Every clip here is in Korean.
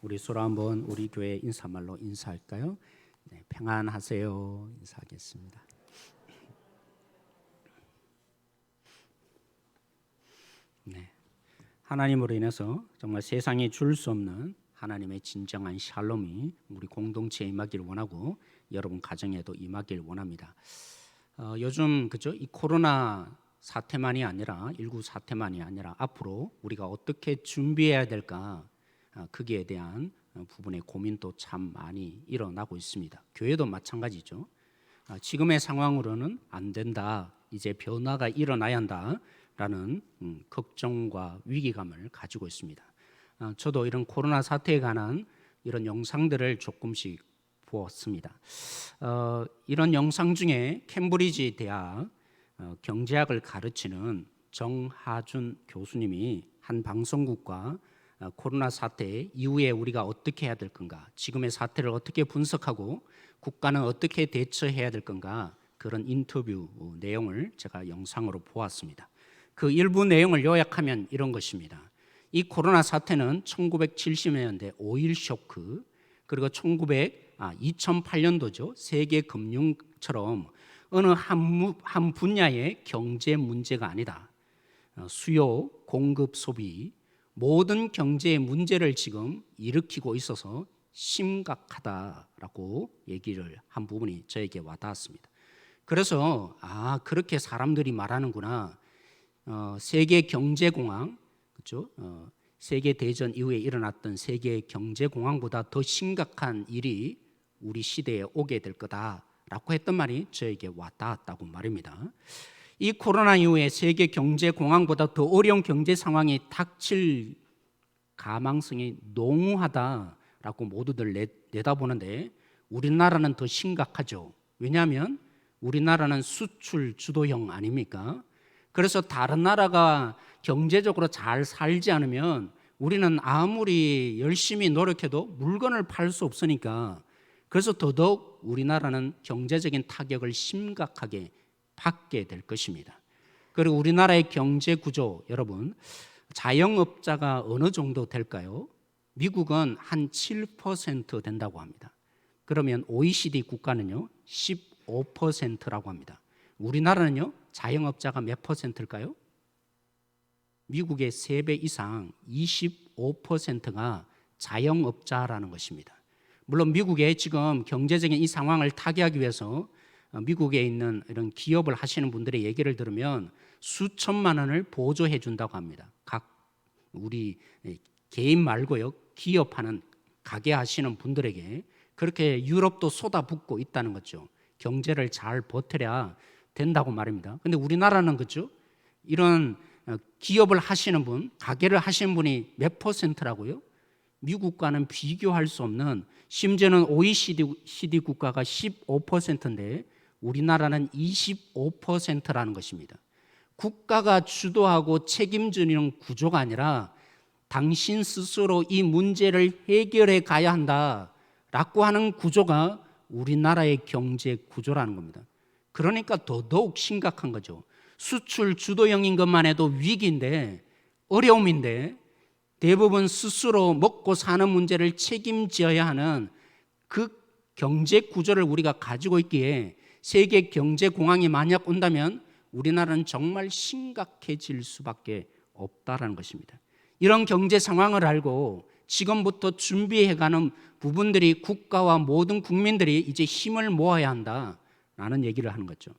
우리 서로 한번 우리 교회 인사말로 인사할까요? 네, 평안하세요. 인사하겠습니다. 네, 하나님으로 인해서 정말 세상에 줄 수 없는 하나님의 진정한 샬롬이 우리 공동체에 임하기를 원하고 여러분 가정에도 임하기를 원합니다. 요즘 그죠? 이 코로나 사태만이 아니라 19 사태만이 아니라 앞으로 우리가 어떻게 준비해야 될까? 거기에 대한 부분의 고민도 참 많이 일어나고 있습니다. 교회도 마찬가지죠. 지금의 상황으로는 안 된다. 이제 변화가 일어나야 한다라는 걱정과 위기감을 가지고 있습니다. 저도 이런 코로나 사태에 관한 이런 영상들을 조금씩 보았습니다. 이런 영상 중에 캠브리지 대학 경제학을 가르치는 정하준 교수님이 한 방송국과 코로나 사태 이후에 우리가 어떻게 해야 될 건가, 지금의 사태를 어떻게 분석하고 국가는 어떻게 대처해야 될 건가, 그런 인터뷰 내용을 제가 영상으로 보았습니다. 그 일부 내용을 요약하면 이런 것입니다. 이 코로나 사태는 1970년대 오일 쇼크, 그리고 2008년도죠. 세계 금융처럼 어느 한 분야의 경제 문제가 아니다. 수요, 공급, 소비 모든 경제의 문제를 지금 일으키고 있어서 심각하다라고 얘기를 한 부분이 저에게 와닿았습니다. 그래서 그렇게 사람들이 말하는구나. 세계 경제공황, 그렇죠? 세계 대전 이후에 일어났던 세계 경제공황보다 더 심각한 일이 우리 시대에 오게 될 거다라고 했던 말이 저에게 와닿았다고 말입니다. 이 코로나 이후에 세계 경제 공황보다 더 어려운 경제 상황이 닥칠 가망성이 농후하다라고 모두들 내다보는데 우리나라는 더 심각하죠. 왜냐하면 우리나라는 수출 주도형 아닙니까? 그래서 다른 나라가 경제적으로 잘 살지 않으면 우리는 아무리 열심히 노력해도 물건을 팔 수 없으니까, 그래서 더더욱 우리나라는 경제적인 타격을 심각하게 받게 될 것입니다. 그리고 우리나라의 경제 구조, 여러분, 자영업자가 어느 정도 될까요? 미국은 한 7% 된다고 합니다. 그러면 OECD 국가는요 15%라고 합니다. 우리나라는요 자영업자가 몇 %일까요? 미국의 3배 이상 25%가 자영업자라는 것입니다. 물론 미국의 지금 경제적인 이 상황을 타개하기 위해서 미국에 있는 이런 기업을 하시는 분들의 얘기를 들으면 수천만 원을 보조해 준다고 합니다. 각 우리 개인 말고요, 기업하는 가게 하시는 분들에게 그렇게 유럽도 쏟아붓고 있다는 거죠. 경제를 잘 버텨야 된다고 말입니다. 근데 우리나라는 그죠? 이런 기업을 하시는 분, 가게를 하시는 분이 몇 %라고요? 미국과는 비교할 수 없는, 심지어는 OECD 국가가 15%인데 우리나라는 25%라는 것입니다. 국가가 주도하고 책임지는 구조가 아니라 당신 스스로 이 문제를 해결해 가야 한다라고 하는 구조가 우리나라의 경제 구조라는 겁니다. 그러니까 더더욱 심각한 거죠. 수출 주도형인 것만 해도 위기인데, 어려움인데, 대부분 스스로 먹고 사는 문제를 책임져야 하는 그 경제 구조를 우리가 가지고 있기에 세계 경제 공황이 만약 온다면 우리나라는 정말 심각해질 수밖에 없다라는 것입니다. 이런 경제 상황을 알고 지금부터 준비해가는 부분들이 국가와 모든 국민들이 이제 힘을 모아야 한다라는 얘기를 하는 거죠.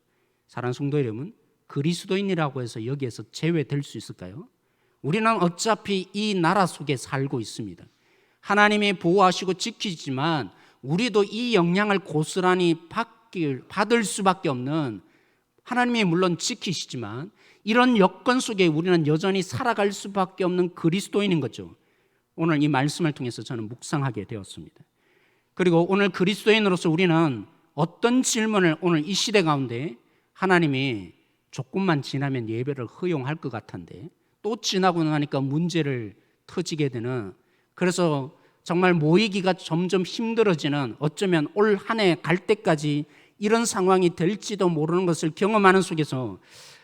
사랑하는 성도 여러분, 그리스도인이라고 해서 여기에서 제외될 수 있을까요? 우리는 어차피 이 나라 속에 살고 있습니다. 하나님이 보호하시고 지키지만 우리도 이 영향을 고스란히 받을 수밖에 없는, 하나님이 물론 지키시지만 이런 여건 속에 우리는 여전히 살아갈 수밖에 없는 그리스도인인 거죠. 오늘 이 말씀을 통해서 저는 묵상하게 되었습니다. 그리고 오늘 그리스도인으로서 우리는 어떤 질문을 오늘 이 시대 가운데, 하나님이 조금만 지나면 예배를 허용할 것 같은데 또 지나고 나니까 문제를 터지게 되는, 그래서 정말 모이기가 점점 힘들어지는, 어쩌면 올 한 해 갈 때까지 이런 상황이 될지도 모르는 것을 경험하는 속에서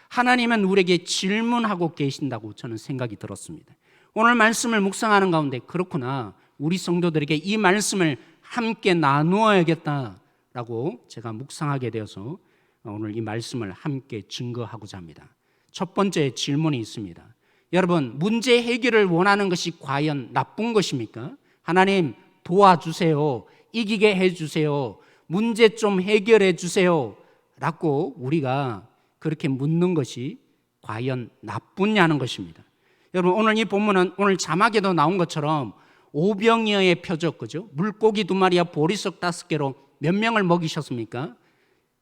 하나님은 우리에게 질문하고 계신다고 저는 생각이 들었습니다. 오늘 말씀을 묵상하는 가운데 그렇구나, 우리 성도들에게 이 말씀을 함께 나누어야겠다라고 제가 묵상하게 되어서 오늘 이 말씀을 함께 증거하고자 합니다. 첫 번째 질문이 있습니다. 여러분, 문제 해결을 원하는 것이 과연 나쁜 것입니까? 하나님 도와주세요, 이기게 해주세요, 문제 좀 해결해 주세요 라고 우리가 그렇게 묻는 것이 과연 나쁘냐는 것입니다. 여러분, 오늘 이 본문은 오늘 자막에도 나온 것처럼 오병이어의 표적, 그죠? 물고기 2마리와 보리떡 5개로 몇 명을 먹이셨습니까?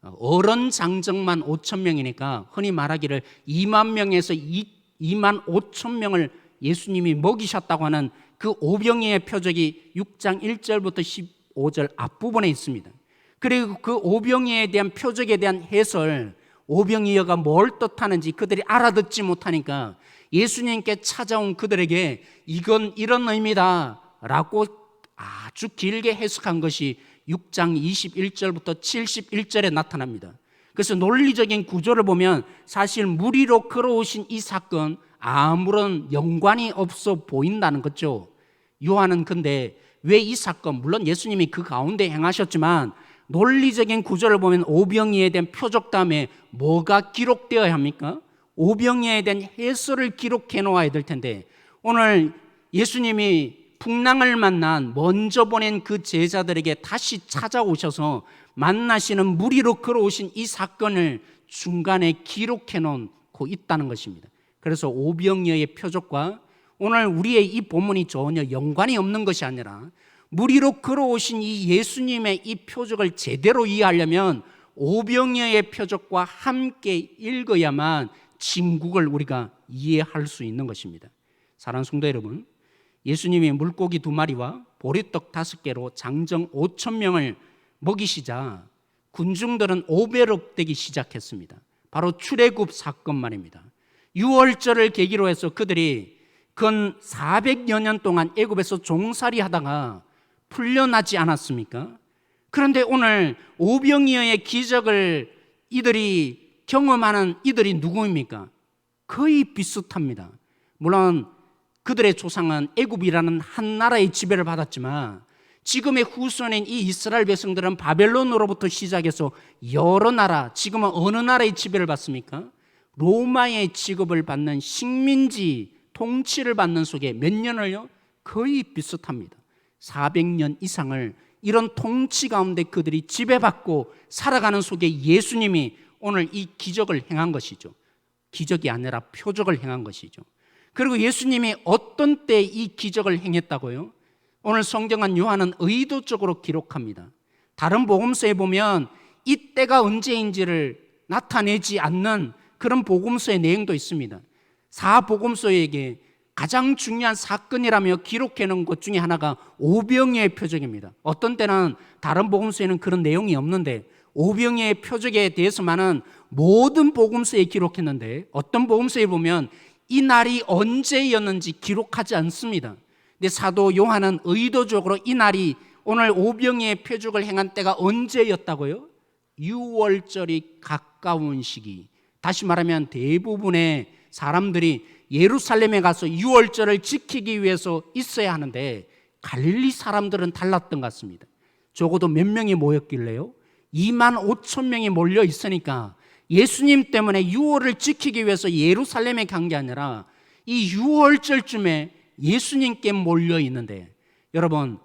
어른 장정만 5천 명이니까 흔히 말하기를 2만 명에서 2만 5천 명을 예수님이 먹이셨다고 하는 그 오병이어의 표적이 6장 1절부터 15절 앞부분에 있습니다. 그리고 그 오병이어에 대한 표적에 대한 해설, 오병이어가 뭘 뜻하는지 그들이 알아듣지 못하니까 예수님께 찾아온 그들에게 이건 이런 의미다 라고 아주 길게 해석한 것이 6장 21절부터 71절에 나타납니다. 그래서 논리적인 구조를 보면 사실 물 위로 걸어오신 이 사건 아무런 연관이 없어 보인다는 거죠. 요한은 근데 왜 이 사건, 물론 예수님이 그 가운데 행하셨지만 논리적인 구조를 보면 오병이어에 대한 표적 다음에 뭐가 기록되어야 합니까? 오병이어에 대한 해설을 기록해 놓아야 될 텐데 오늘 예수님이 풍랑을 만난 먼저 보낸 그 제자들에게 다시 찾아오셔서 만나시는 물 위로 걸어오신 이 사건을 중간에 기록해 놓고 있다는 것입니다. 그래서 오병이어의 표적과 오늘 우리의 이 본문이 전혀 연관이 없는 것이 아니라 물 위로 걸어오신 이 예수님의 이 표적을 제대로 이해하려면 오병이어의 표적과 함께 읽어야만 진국을 우리가 이해할 수 있는 것입니다. 사랑하는 성도 여러분, 예수님이 물고기 2마리와 보리떡 5개로 장정 5천 명을 먹이시자 군중들은 오베롭되기 시작했습니다. 바로 출애굽 사건 말입니다. 유월절을 계기로 해서 그들이 근 400여 년 동안 애굽에서 종살이 하다가 풀려나지 않았습니까? 그런데 오늘 오병이어의 기적을 이들이 경험하는 이들이 누구입니까? 거의 비슷합니다. 물론 그들의 조상은 애굽이라는 한 나라의 지배를 받았지만 지금의 후손인 이 이스라엘 백성들은 바벨론으로부터 시작해서 여러 나라, 지금은 어느 나라의 지배를 받습니까? 로마의 취급을 받는 식민지 통치를 받는 속에 몇 년을요? 거의 비슷합니다. 400년 이상을 이런 통치 가운데 그들이 지배받고 살아가는 속에 예수님이 오늘 이 기적을 행한 것이죠. 기적이 아니라 표적을 행한 것이죠. 그리고 예수님이 어떤 때 이 기적을 행했다고요? 오늘 성경은 요한은 의도적으로 기록합니다. 다른 복음서에 보면 이 때가 언제인지를 나타내지 않는 그런 복음서의 내용도 있습니다. 사복음서에게 가장 중요한 사건이라며 기록해 놓은 것 중에 하나가 오병이어의 표적입니다. 어떤 때는 다른 복음서에는 그런 내용이 없는데 오병이어의 표적에 대해서만은 모든 복음서에 기록했는데 어떤 복음서에 보면 이 날이 언제였는지 기록하지 않습니다. 근데 사도 요한은 의도적으로 이 날이 오늘 오병이어의 표적을 행한 때가 언제였다고요? 유월절이 가까운 시기. 다시 말하면 대부분의 사람들이 예루살렘에 가서 유월절을 지키기 위해서 있어야 하는데 갈릴리 사람들은 달랐던 것 같습니다. 적어도 몇 명이 모였길래요? 2만 5천 명이 몰려 있으니까 예수님 때문에 유월을 지키기 위해서 예루살렘에 간 게 아니라 이 유월절쯤에 예수님께 몰려 있는데 여러분,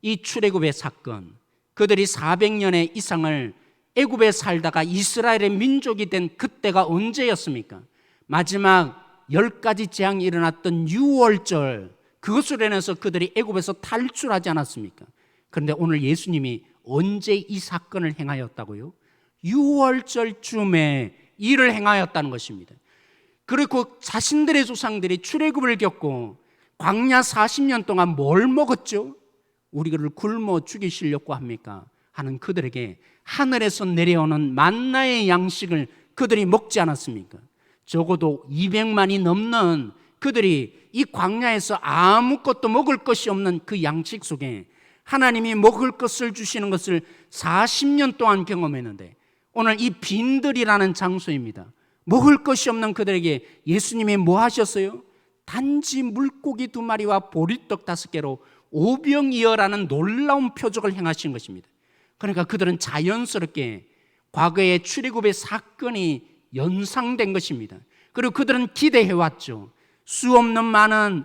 이 출애굽의 사건, 그들이 400년의 이상을 애굽에 살다가 이스라엘의 민족이 된 그때가 언제였습니까? 마지막 10가지 재앙이 일어났던 유월절, 그것으로 인해서 그들이 애굽에서 탈출하지 않았습니까? 그런데 오늘 예수님이 언제 이 사건을 행하였다고요? 유월절쯤에 일을 행하였다는 것입니다. 그리고 자신들의 조상들이 출애굽을 겪고 광야 40년 동안 뭘 먹었죠? 우리를 굶어 죽이시려고 합니까? 하는 그들에게 하늘에서 내려오는 만나의 양식을 그들이 먹지 않았습니까? 적어도 200만이 넘는 그들이 이 광야에서 아무것도 먹을 것이 없는 그 양식 속에 하나님이 먹을 것을 주시는 것을 40년 동안 경험했는데 오늘 이 빈들이라는 장소입니다. 먹을 것이 없는 그들에게 예수님이 뭐 하셨어요? 단지 물고기 2마리와 보리떡 5개로 오병이어라는 놀라운 표적을 행하신 것입니다. 그러니까 그들은 자연스럽게 과거의 출애굽의 사건이 연상된 것입니다. 그리고 그들은 기대해왔죠. 수없는 많은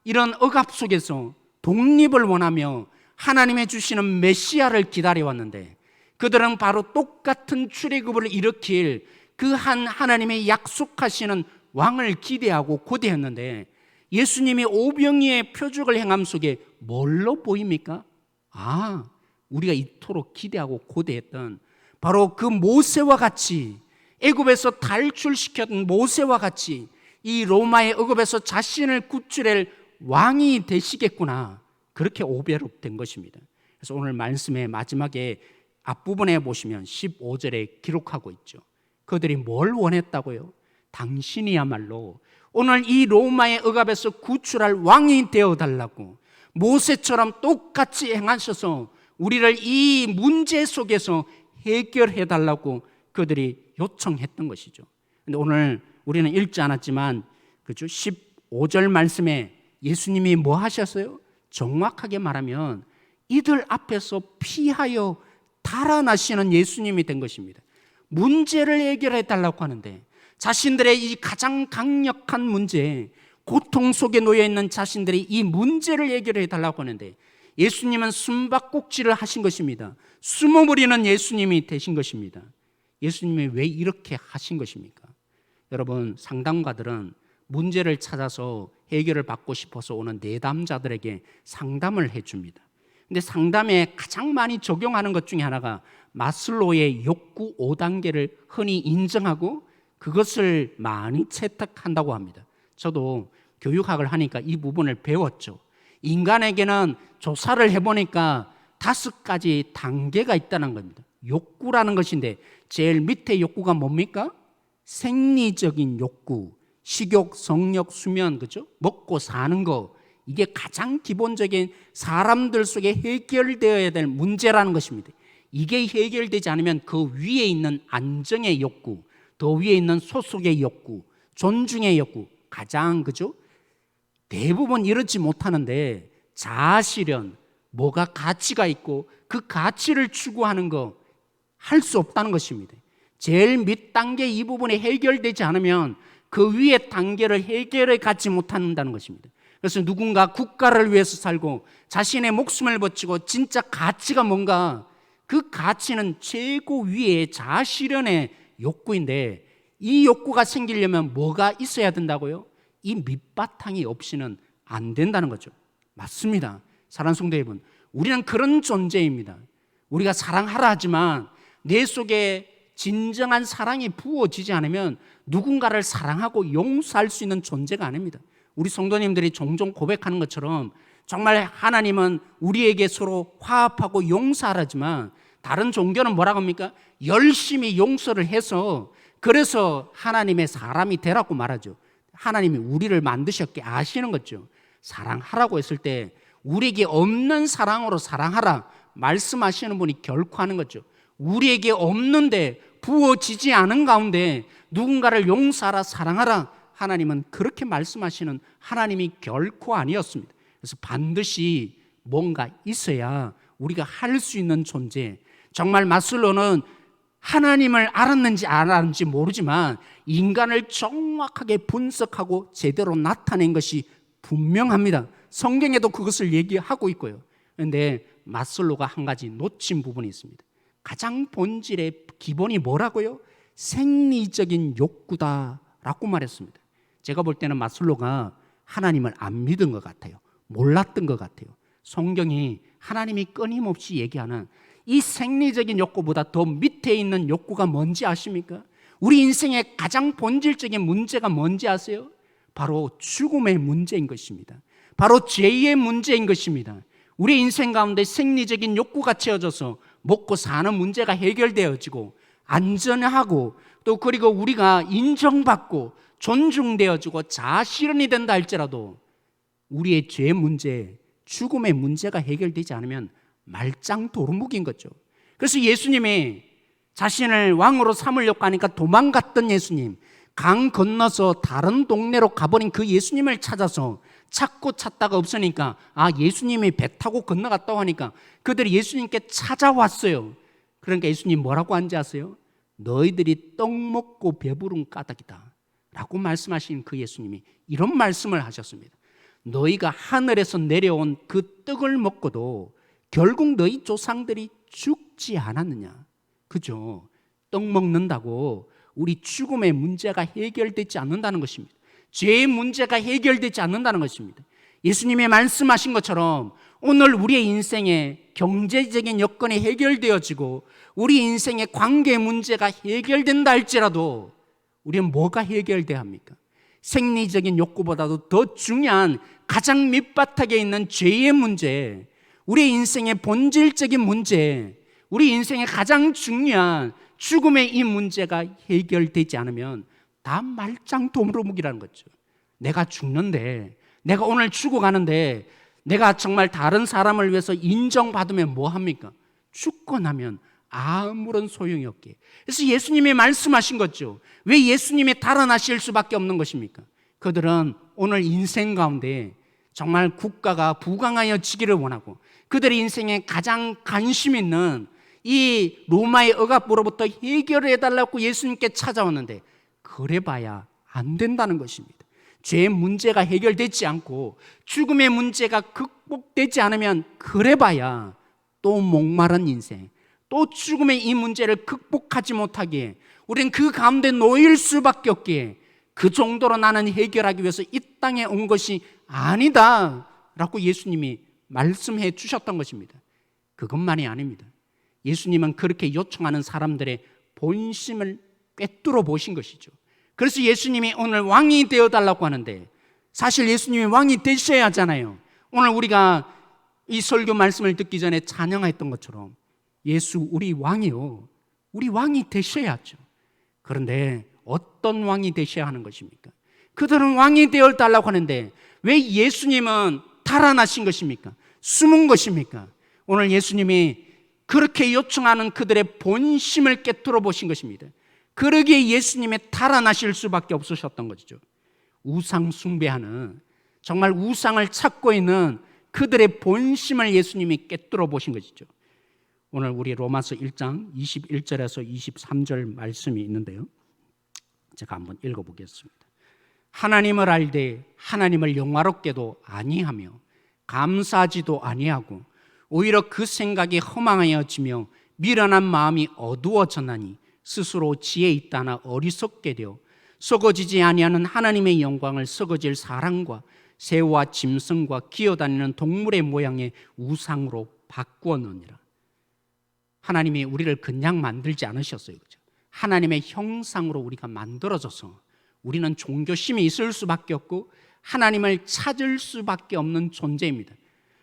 이런 억압 속에서 독립을 원하며 하나님의 주시는 메시아를 기다려왔는데, 그들은 바로 똑같은 출애굽을 일으킬 그 한 하나님의 약속하시는 왕을 기대하고 고대했는데, 예수님이 오병이의 표적을 행함 속에 뭘로 보입니까? 우리가 이토록 기대하고 고대했던 바로 그 모세와 같이, 애굽에서 탈출시켰던 모세와 같이 이 로마의 억압에서 자신을 구출할 왕이 되시겠구나, 그렇게 오베롭된 것입니다. 그래서 오늘 말씀의 마지막에 앞부분에 보시면 15절에 기록하고 있죠. 그들이 뭘 원했다고요? 당신이야말로 오늘 이 로마의 억압에서 구출할 왕이 되어달라고, 모세처럼 똑같이 행하셔서 우리를 이 문제 속에서 해결해달라고 그들이 요청했던 것이죠. 근데 오늘 우리는 읽지 않았지만, 그죠? 15절 말씀에 예수님이 뭐 하셨어요? 정확하게 말하면 이들 앞에서 피하여 달아나시는 예수님이 된 것입니다. 문제를 해결해 달라고 하는데, 자신들의 이 가장 강력한 문제, 고통 속에 놓여 있는 자신들의 이 문제를 해결해 달라고 하는데, 예수님은 숨바꼭질을 하신 것입니다. 숨어버리는 예수님이 되신 것입니다. 예수님이 왜 이렇게 하신 것입니까? 여러분, 상담가들은 문제를 찾아서 해결을 받고 싶어서 오는 내담자들에게 상담을 해줍니다. 근데 상담에 가장 많이 적용하는 것 중에 하나가 마슬로의 욕구 5단계를 흔히 인정하고 그것을 많이 채택한다고 합니다. 저도 교육학을 하니까 이 부분을 배웠죠. 인간에게는 조사를 해보니까 5가지 단계가 있다는 겁니다. 욕구라는 것인데, 제일 밑에 욕구가 뭡니까? 생리적인 욕구, 식욕, 성욕, 수면, 그죠? 먹고 사는 거, 이게 가장 기본적인 사람들 속에 해결되어야 될 문제라는 것입니다. 이게 해결되지 않으면 그 위에 있는 안정의 욕구, 더 위에 있는 소속의 욕구, 존중의 욕구, 가장, 그죠? 대부분 이렇지 못하는데, 자아실현, 뭐가 가치가 있고 그 가치를 추구하는 거 할 수 없다는 것입니다. 제일 밑 단계 이 부분이 해결되지 않으면 그 위의 단계를 해결해 가지 못한다는 것입니다. 그래서 누군가 국가를 위해서 살고 자신의 목숨을 바치고 진짜 가치가 뭔가, 그 가치는 최고 위의 자아실현의 욕구인데, 이 욕구가 생기려면 뭐가 있어야 된다고요? 이 밑바탕이 없이는 안 된다는 거죠. 맞습니다. 사랑하는 성도 여러분, 우리는 그런 존재입니다. 우리가 사랑하라 하지만 내 속에 진정한 사랑이 부어지지 않으면 누군가를 사랑하고 용서할 수 있는 존재가 아닙니다. 우리 성도님들이 종종 고백하는 것처럼 정말 하나님은 우리에게 서로 화합하고 용서하라지만, 다른 종교는 뭐라고 합니까? 열심히 용서를 해서 그래서 하나님의 사람이 되라고 말하죠. 하나님이 우리를 만드셨기에 아시는 거죠. 사랑하라고 했을 때 우리에게 없는 사랑으로 사랑하라 말씀하시는 분이 결코 하는 거죠. 우리에게 없는데 부어지지 않은 가운데 누군가를 용서하라, 사랑하라, 하나님은 그렇게 말씀하시는 하나님이 결코 아니었습니다. 그래서 반드시 뭔가 있어야 우리가 할 수 있는 존재. 정말 마슬로는 하나님을 알았는지 안 알았는지 모르지만 인간을 정확하게 분석하고 제대로 나타낸 것이 분명합니다. 성경에도 그것을 얘기하고 있고요. 그런데 마슬로가 한 가지 놓친 부분이 있습니다. 가장 본질의 기본이 뭐라고요? 생리적인 욕구다라고 말했습니다. 제가 볼 때는 마슬로가 하나님을 안 믿은 것 같아요. 몰랐던 것 같아요. 성경이 하나님이 끊임없이 얘기하는 이 생리적인 욕구보다 더 밑에 있는 욕구가 뭔지 아십니까? 우리 인생의 가장 본질적인 문제가 뭔지 아세요? 바로 죽음의 문제인 것입니다. 바로 죄의 문제인 것입니다. 우리 인생 가운데 생리적인 욕구가 채워져서 먹고 사는 문제가 해결되어지고 안전하고 또 그리고 우리가 인정받고 존중되어지고 자아실현이 된다 할지라도 우리의 죄 문제, 죽음의 문제가 해결되지 않으면 말짱 도루묵인 거죠. 그래서 예수님이 자신을 왕으로 삼으려고 하니까 도망갔던 예수님, 강 건너서 다른 동네로 가버린 그 예수님을 찾아서 찾다가 없으니까 예수님이 배 타고 건너갔다고 하니까 그들이 예수님께 찾아왔어요. 그러니까 예수님 뭐라고 한지 아세요? 너희들이 떡 먹고 배부른 까닭이다 라고 말씀하신 그 예수님이 이런 말씀을 하셨습니다. 너희가 하늘에서 내려온 그 떡을 먹고도 결국 너희 조상들이 죽지 않았느냐. 그죠? 떡 먹는다고 우리 죽음의 문제가 해결되지 않는다는 것입니다. 죄의 문제가 해결되지 않는다는 것입니다. 예수님이 말씀하신 것처럼 오늘 우리의 인생에 경제적인 여건이 해결되어지고 우리 인생의 관계 문제가 해결된다 할지라도 우리는 뭐가 해결돼야 합니까? 생리적인 욕구보다도 더 중요한 가장 밑바닥에 있는 죄의 문제, 우리 인생의 본질적인 문제, 우리 인생의 가장 중요한 죽음의 이 문제가 해결되지 않으면 다 말짱 도루묵이라는 거죠. 내가 죽는데, 내가 오늘 죽어가는데 내가 정말 다른 사람을 위해서 인정받으면 뭐 합니까? 죽고 나면 아무런 소용이 없게. 그래서 예수님이 말씀하신 거죠. 왜 예수님이 달아나실 수밖에 없는 것입니까? 그들은 오늘 인생 가운데 정말 국가가 부강하여지기를 원하고 그들의 인생에 가장 관심 있는 이 로마의 억압으로부터 해결해달라고 예수님께 찾아왔는데 그래봐야 안 된다는 것입니다. 죄의 문제가 해결되지 않고 죽음의 문제가 극복되지 않으면 그래봐야 또 목마른 인생, 또 죽음의 이 문제를 극복하지 못하기에 우리는 그 가운데 놓일 수밖에 없기에 그 정도로 나는 해결하기 위해서 이 땅에 온 것이 아니다 라고 예수님이 말씀해 주셨던 것입니다. 그것만이 아닙니다. 예수님은 그렇게 요청하는 사람들의 본심을 꿰뚫어 보신 것이죠. 그래서 예수님이 오늘 왕이 되어달라고 하는데 사실 예수님이 왕이 되셔야 하잖아요. 오늘 우리가 이 설교 말씀을 듣기 전에 찬양했던 것처럼 예수 우리 왕이요, 우리 왕이 되셔야죠. 그런데 어떤 왕이 되셔야 하는 것입니까? 그들은 왕이 되어달라고 하는데 왜 예수님은 달아나신 것입니까? 숨은 것입니까? 오늘 예수님이 그렇게 요청하는 그들의 본심을 꿰뚫어 보신 것입니다. 그러기에 예수님이 달아나실 수밖에 없으셨던 것이죠. 우상 숭배하는, 정말 우상을 찾고 있는 그들의 본심을 예수님이 꿰뚫어 보신 것이죠. 오늘 우리 로마서 1장 21절에서 23절 말씀이 있는데요, 제가 한번 읽어보겠습니다. 하나님을 알되 하나님을 영화롭게도 아니하며 감사하지도 아니하고 오히려 그 생각이 허망하여지며 미련한 마음이 어두워졌나니 스스로 지혜 있다나 어리석게 되어 썩어지지 아니하는 하나님의 영광을 썩어질 사람과 새와 짐승과 기어다니는 동물의 모양의 우상으로 바꾸었느니라. 하나님이 우리를 그냥 만들지 않으셨어요. 그렇죠? 하나님의 형상으로 우리가 만들어져서 우리는 종교심이 있을 수밖에 없고 하나님을 찾을 수밖에 없는 존재입니다.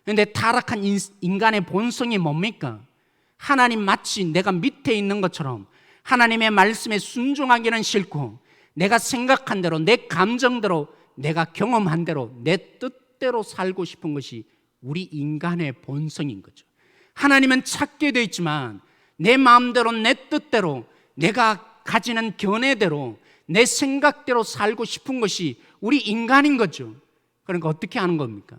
그런데 타락한 인간의 본성이 뭡니까? 하나님 마치 내가 밑에 있는 것처럼 하나님의 말씀에 순종하기는 싫고 내가 생각한 대로, 내 감정대로, 내가 경험한 대로 내 뜻대로 살고 싶은 것이 우리 인간의 본성인 거죠. 하나님은 찾게 되어 있지만 내 마음대로, 내 뜻대로, 내가 가지는 견해대로, 내 생각대로 살고 싶은 것이 우리 인간인 거죠. 그러니까 어떻게 하는 겁니까?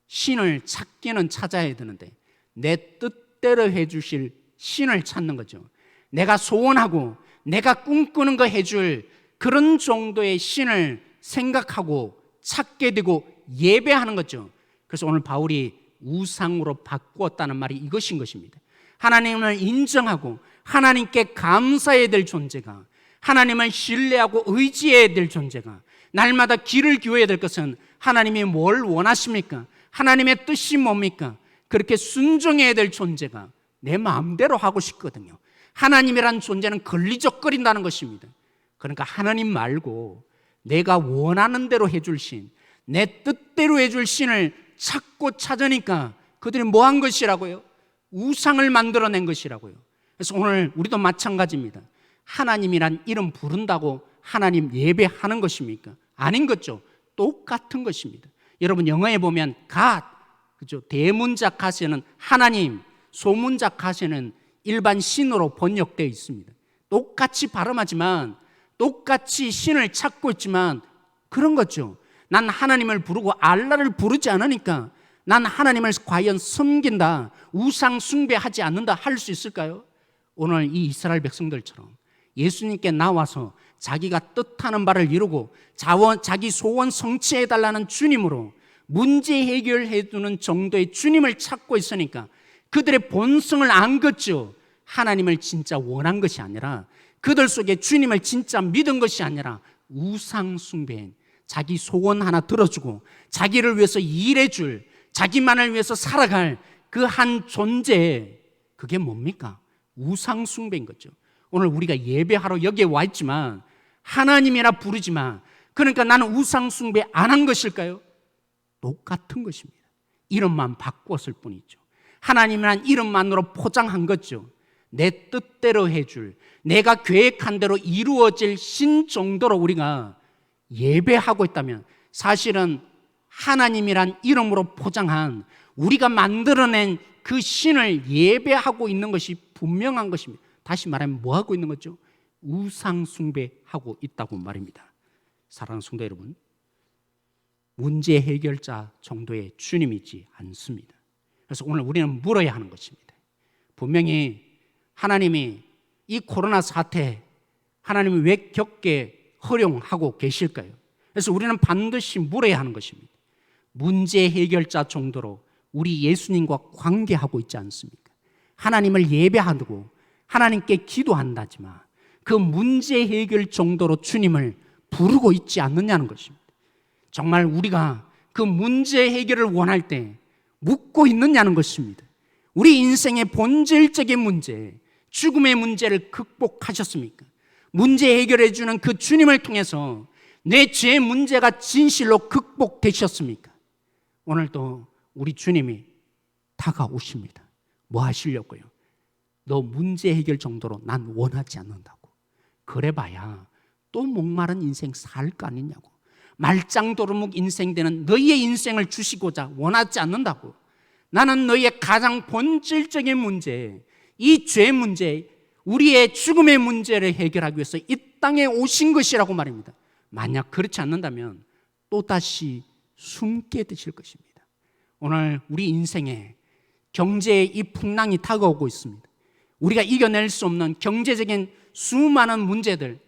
신을 찾기는 찾아야 되는데 내 뜻대로 해주실 신을 찾는 거죠. 내가 소원하고 내가 꿈꾸는 거 해줄 그런 정도의 신을 생각하고 찾게 되고 예배하는 거죠. 그래서 오늘 바울이 우상으로 바꾸었다는 말이 이것인 것입니다. 하나님을 인정하고 하나님께 감사해야 될 존재가, 하나님을 신뢰하고 의지해야 될 존재가, 날마다 귀를 기울여야 될 것은 하나님이 뭘 원하십니까? 하나님의 뜻이 뭡니까? 그렇게 순종해야 될 존재가 내 마음대로 하고 싶거든요. 하나님이란 존재는 걸리적거린다는 것입니다. 그러니까 하나님 말고 내가 원하는 대로 해줄 신, 내 뜻대로 해줄 신을 찾고 찾으니까 그들이 뭐 한 것이라고요? 우상을 만들어낸 것이라고요. 그래서 오늘 우리도 마찬가지입니다. 하나님이란 이름 부른다고 하나님 예배하는 것입니까? 아닌 거죠. 똑같은 것입니다. 여러분 영어에 보면 God, 그죠? 대문자 가세는 하나님, 소문자 가세는 일반 신으로 번역되어 있습니다. 똑같이 발음하지만 똑같이 신을 찾고 있지만 그런 거죠. 난 하나님을 부르고 알라를 부르지 않으니까 난 하나님을 과연 섬긴다, 우상 숭배하지 않는다 할 수 있을까요? 오늘 이 이스라엘 백성들처럼 예수님께 나와서 자기가 뜻하는 바를 이루고 자기 소원 성취해달라는 주님으로 문제 해결해 주는 정도의 주님을 찾고 있으니까 그들의 본성을 안 걷죠. 하나님을 진짜 원한 것이 아니라, 그들 속에 주님을 진짜 믿은 것이 아니라 우상 숭배인, 자기 소원 하나 들어주고 자기를 위해서 일해줄, 자기만을 위해서 살아갈 그 한 존재, 그게 뭡니까? 우상 숭배인 거죠. 오늘 우리가 예배하러 여기에 와 있지만 하나님이라 부르지만, 그러니까 나는 우상 숭배 안 한 것일까요? 똑같은 것입니다. 이름만 바꿨을 뿐이죠. 하나님이란 이름만으로 포장한 거죠. 내 뜻대로 해줄, 내가 계획한 대로 이루어질 신 정도로 우리가 예배하고 있다면, 사실은 하나님이란 이름으로 포장한 우리가 만들어낸 그 신을 예배하고 있는 것이 분명한 것입니다. 다시 말하면 뭐 하고 있는 거죠? 우상 숭배하고 있다고 말입니다. 사랑하는 성도 여러분, 문제 해결자 정도의 주님이지 않습니다. 그래서 오늘 우리는 물어야 하는 것입니다. 분명히 하나님이 이 코로나 사태, 하나님이 왜 겪게 허용하고 계실까요? 그래서 우리는 반드시 물어야 하는 것입니다. 문제 해결자 정도로 우리 예수님과 관계하고 있지 않습니까? 하나님을 예배하고 하나님께 기도한다지만 그 문제 해결 정도로 주님을 부르고 있지 않느냐는 것입니다. 정말 우리가 그 문제 해결을 원할 때 묻고 있느냐는 것입니다. 우리 인생의 본질적인 문제, 죽음의 문제를 극복하셨습니까? 문제 해결해 주는 그 주님을 통해서 내 죄의 문제가 진실로 극복되셨습니까? 오늘도 우리 주님이 다가오십니다. 뭐 하시려고요? 너 문제 해결 정도로 난 원하지 않는다고. 그래봐야 또 목마른 인생 살 거 아니냐고. 말짱도루묵 인생 되는 너희의 인생을 주시고자 원하지 않는다고. 나는 너희의 가장 본질적인 문제, 이 죄 문제, 우리의 죽음의 문제를 해결하기 위해서 이 땅에 오신 것이라고 말입니다. 만약 그렇지 않는다면 또다시 숨게 되실 것입니다. 오늘 우리 인생에 경제의 이 풍랑이 다가오고 있습니다. 우리가 이겨낼 수 없는 경제적인 수많은 문제들,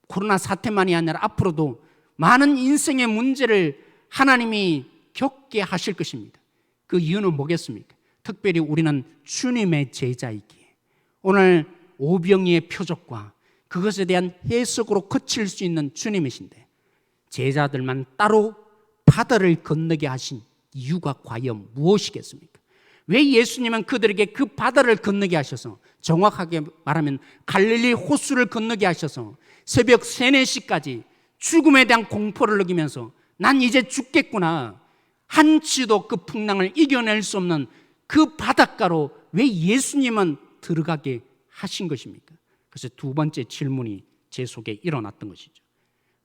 코로나 사태만이 아니라 앞으로도 많은 인생의 문제를 하나님이 겪게 하실 것입니다. 그 이유는 뭐겠습니까? 특별히 우리는 주님의 제자이기에 오늘 오병이의 표적과 그것에 대한 해석으로 그칠 수 있는 주님이신데, 제자들만 따로 바다를 건너게 하신 이유가 과연 무엇이겠습니까? 왜 예수님은 그들에게 그 바다를 건너게 하셔서, 정확하게 말하면 갈릴리 호수를 건너게 하셔서 새벽 3, 4시까지 죽음에 대한 공포를 느끼면서 난 이제 죽겠구나, 한치도 그 풍랑을 이겨낼 수 없는 그 바닷가로 왜 예수님은 들어가게 하신 것입니까? 그래서 두 번째 질문이 제 속에 일어났던 것이죠.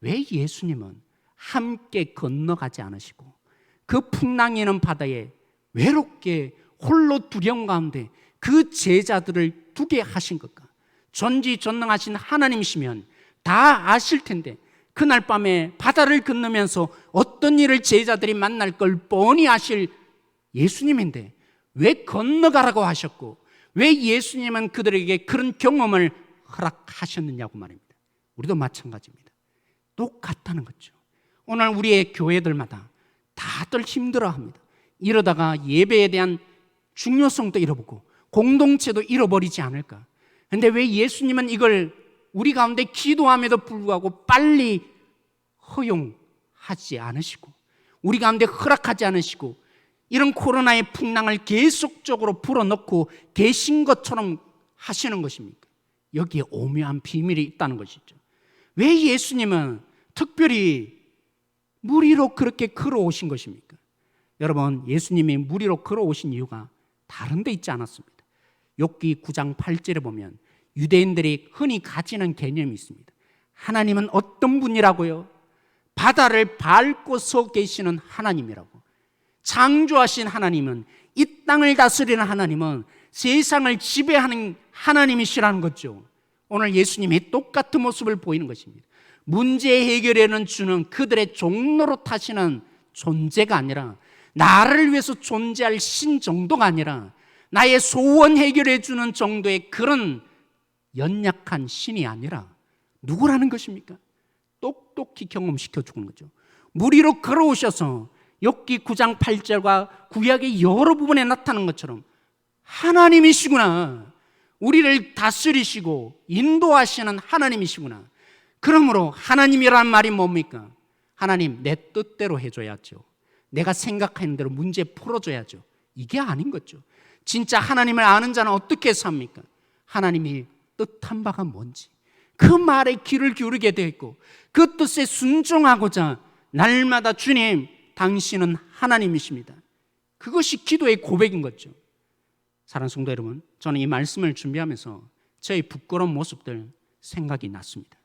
왜 예수님은 함께 건너가지 않으시고 그 풍랑이는 바다에 외롭게 홀로 두려움 가운데 그 제자들을 두게 하신 걸까? 전지전능하신 하나님이시면 다 아실 텐데 그날 밤에 바다를 건너면서 어떤 일을 제자들이 만날 걸 뻔히 아실 예수님인데 왜 건너가라고 하셨고 왜 예수님은 그들에게 그런 경험을 허락하셨느냐고 말입니다. 우리도 마찬가지입니다. 똑같다는 거죠. 오늘 우리의 교회들마다 다들 힘들어합니다. 이러다가 예배에 대한 중요성도 잃어보고 공동체도 잃어버리지 않을까. 그런데 왜 예수님은 이걸 우리 가운데 기도함에도 불구하고 빨리 허용하지 않으시고 우리 가운데 허락하지 않으시고 이런 코로나의 풍랑을 계속적으로 불어넣고 계신 것처럼 하시는 것입니까? 여기에 오묘한 비밀이 있다는 것이죠. 왜 예수님은 특별히 물 위로 그렇게 걸어오신 것입니까? 여러분, 예수님이 물 위로 걸어오신 이유가 다른 데 있지 않았습니다. 욥기 9장 8절에 보면 유대인들이 흔히 가지는 개념이 있습니다. 하나님은 어떤 분이라고요? 바다를 밟고 서 계시는 하나님이라고. 창조하신 하나님은, 이 땅을 다스리는 하나님은 세상을 지배하는 하나님이시라는 거죠. 오늘 예수님이 똑같은 모습을 보이는 것입니다. 문제 해결에는 주는 그들의 종로로 타시는 존재가 아니라, 나를 위해서 존재할 신 정도가 아니라, 나의 소원 해결해 주는 정도의 그런 연약한 신이 아니라 누구라는 것입니까? 똑똑히 경험시켜 주는 거죠. 물 위로 걸어오셔서 욥기 9장 8절과 구약의 여러 부분에 나타난 것처럼 하나님이시구나, 우리를 다스리시고 인도하시는 하나님이시구나. 그러므로 하나님이란 말이 뭡니까? 하나님, 내 뜻대로 해줘야죠. 내가 생각하는 대로 문제 풀어줘야죠. 이게 아닌 거죠. 진짜 하나님을 아는 자는 어떻게 삽니까? 하나님이 뜻한 바가 뭔지 그 말에 귀를 기울이게 되어 있고, 그 뜻에 순종하고자 날마다 주님, 당신은 하나님이십니다, 그것이 기도의 고백인 거죠. 사랑하는 성도 여러분, 저는 이 말씀을 준비하면서 저의 부끄러운 모습들 생각이 났습니다.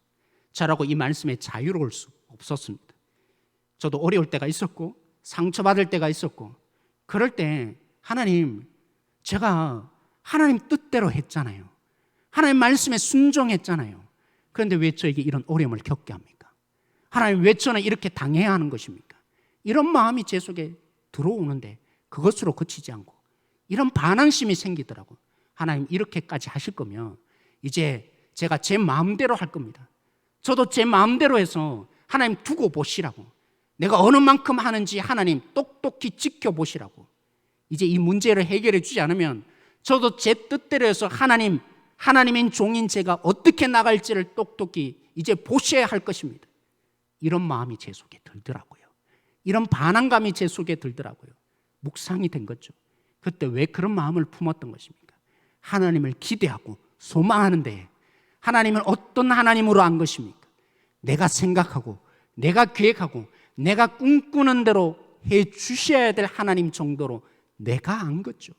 저라고 이 말씀에 자유로울 수 없었습니다. 저도 어려울 때가 있었고 상처받을 때가 있었고, 그럴 때 하나님, 제가 하나님 뜻대로 했잖아요. 하나님 말씀에 순종했잖아요. 그런데 왜 저에게 이런 어려움을 겪게 합니까? 하나님, 왜 저는 이렇게 당해야 하는 것입니까? 이런 마음이 제 속에 들어오는데 그것으로 그치지 않고 이런 반항심이 생기더라고요. 하나님, 이렇게까지 하실 거면 이제 제가 제 마음대로 할 겁니다. 저도 제 마음대로 해서 하나님 두고 보시라고, 내가 어느 만큼 하는지 하나님 똑똑히 지켜보시라고. 이제 이 문제를 해결해 주지 않으면 저도 제 뜻대로 해서 하나님인 종인 제가 어떻게 나갈지를 똑똑히 이제 보셔야 할 것입니다. 이런 마음이 제 속에 들더라고요. 이런 반항감이 제 속에 들더라고요. 묵상이 된 거죠. 그때 왜 그런 마음을 품었던 것입니까? 하나님을 기대하고 소망하는데 하나님을 어떤 하나님으로 안 것입니까? 내가 생각하고 내가 계획하고 내가 꿈꾸는 대로 해 주셔야 될 하나님 정도로 내가 안 거죠.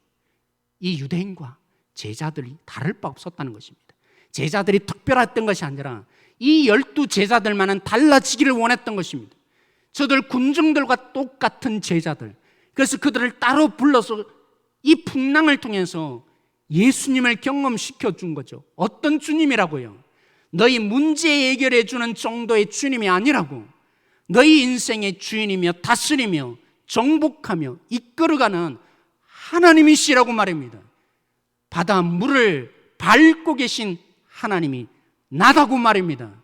이 유대인과 제자들이 다를 바 없었다는 것입니다. 제자들이 특별했던 것이 아니라 이 12 제자들만은 달라지기를 원했던 것입니다. 저들 군중들과 똑같은 제자들, 그래서 그들을 따로 불러서 이 풍랑을 통해서 예수님을 경험시켜 준 거죠. 어떤 주님이라고요? 너희 문제 해결해 주는 정도의 주님이 아니라고, 너희 인생의 주인이며 다스리며 정복하며 이끌어가는 하나님이시라고 말입니다. 바다 물을 밟고 계신 하나님이 나다고 말입니다.